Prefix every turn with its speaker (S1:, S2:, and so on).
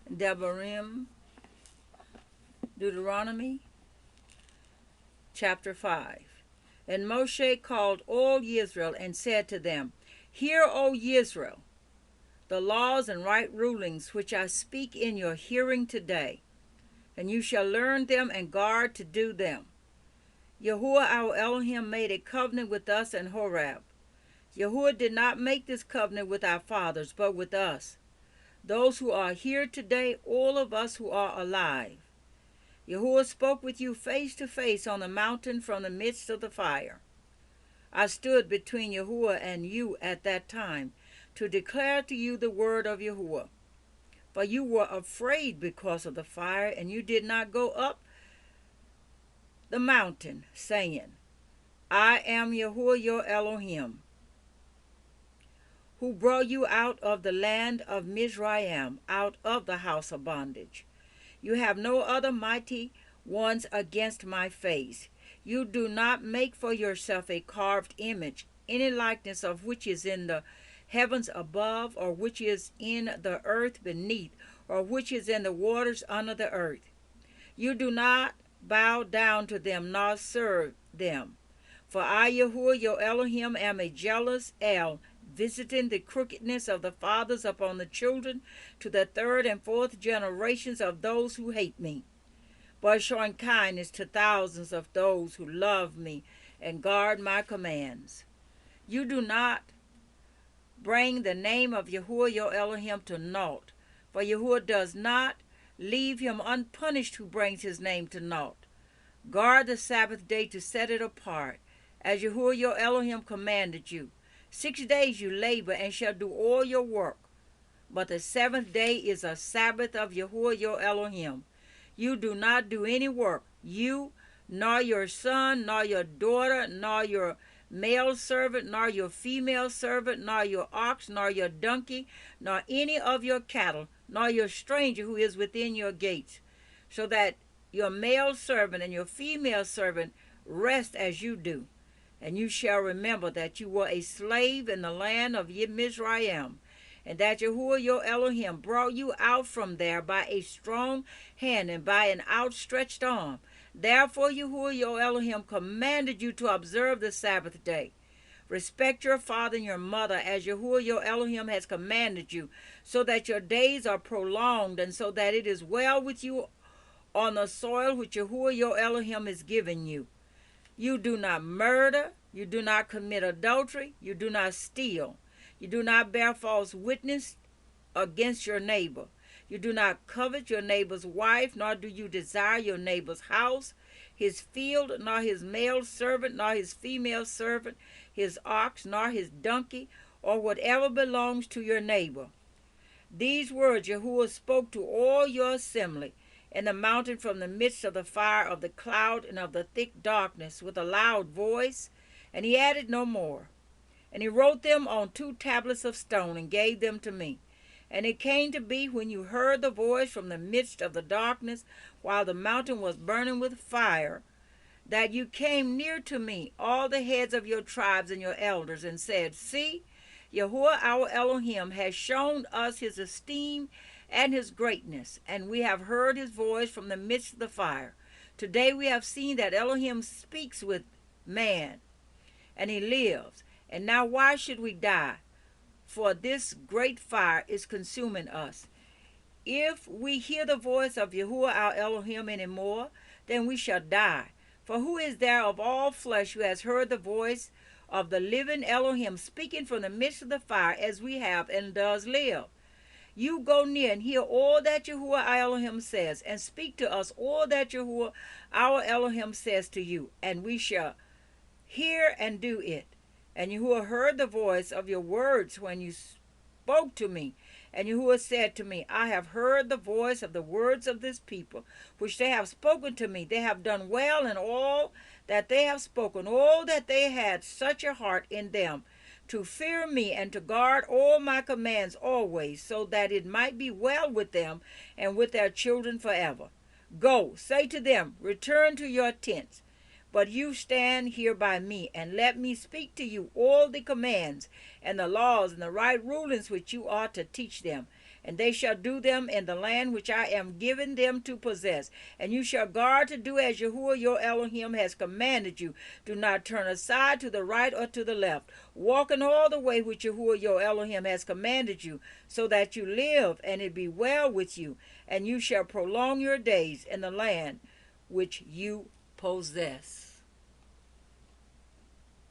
S1: Commandments-Debarim, Deuteronomy chapter 5. And Moshe called all Israel and said to them, Hear, O Israel, the laws and right rulings which I speak in your hearing today, and you shall learn them and guard to do them. Yahweh our Elohim made a covenant with us in Horeb. Yahweh did not make this covenant with our fathers, but with us, those who are here today, all of us who are alive. Yahweh spoke with you face to face on the mountain from the midst of the fire. I stood between Yahweh and you at that time to declare to you the word of Yahweh. For you were afraid because of the fire, and you did not go up the mountain, saying, I am Yahweh your Elohim, who brought you out of the land of Mitsrayim, out of the house of bondage. You have no other mighty ones against my face. You do not make for yourself a carved image, any likeness of which is in the heavens above, or which is in the earth beneath, or which is in the waters under the earth. You do not bow down to them, nor serve them. For I, Yahuwah, your Elohim, am a jealous El, visiting the crookedness of the fathers upon the children to the third and fourth generations of those who hate me, but showing kindness to thousands of those who love me and guard my commands. You do not bring the name of Yahuwah your Elohim to naught, for Yahuwah does not leave him unpunished who brings his name to naught. Guard the Sabbath day to set it apart, as Yahuwah your Elohim commanded you. 6 days you labor and shall do all your work, but the seventh day is a Sabbath of Yahuwah your Elohim. You do not do any work, you, nor your son, nor your daughter, nor your male servant, nor your female servant, nor your ox, nor your donkey, nor any of your cattle, nor your stranger who is within your gates, so that your male servant and your female servant rest as you do. And you shall remember that you were a slave in the land of Mitsrayim, and that Yahuwah your Elohim brought you out from there by a strong hand and by an outstretched arm. Therefore Yahuwah your Elohim commanded you to observe the Sabbath day. Respect your father and your mother, as Yahuwah your Elohim has commanded you, so that your days are prolonged, and so that it is well with you on the soil which Yahuwah your Elohim is giving you. You do not murder, you do not commit adultery, you do not steal, you do not bear false witness against your neighbor. You do not covet your neighbor's wife, nor do you desire your neighbor's house, his field, nor his male servant, nor his female servant, his ox, nor his donkey, or whatever belongs to your neighbor. These words Yahuwah spoke to all your assembly in the mountain from the midst of the fire of the cloud and of the thick darkness with a loud voice, and he added no more. And he wrote them on 2 tablets of stone and gave them to me. And it came to be, when you heard the voice from the midst of the darkness, while the mountain was burning with fire, that you came near to me, all the heads of your tribes and your elders, and said, See, Yahuwah our Elohim has shown us his esteem and his greatness, and we have heard his voice from the midst of the fire. Today we have seen that Elohim speaks with man, and he lives. And now why should we die? For this great fire is consuming us. If we hear the voice of Yahuwah our Elohim any more, then we shall die. For who is there of all flesh who has heard the voice of the living Elohim speaking from the midst of the fire, as we have, and does live? You go near and hear all that Yahuwah our Elohim says, and speak to us all that Yahuwah our Elohim says to you, and we shall hear and do it. And Yahuwah heard the voice of your words when you spoke to me. And Yahuwah said to me, I have heard the voice of the words of this people, which they have spoken to me. They have done well in all that they have spoken, all that they had such a heart in them, to fear me and to guard all my commands always, so that it might be well with them and with their children forever. Go, say to them, return to your tents. But you stand here by me, and let me speak to you all the commands and the laws and the right rulings which you ought to teach them. and they shall do them in the land which I am giving them to possess. And you shall guard to do as Yahweh your Elohim has commanded you. Do not turn aside to the right or to the left. Walk in all the way which Yahweh your Elohim has commanded you, so that you live, and it be well with you, and you shall prolong your days in the land which you possess.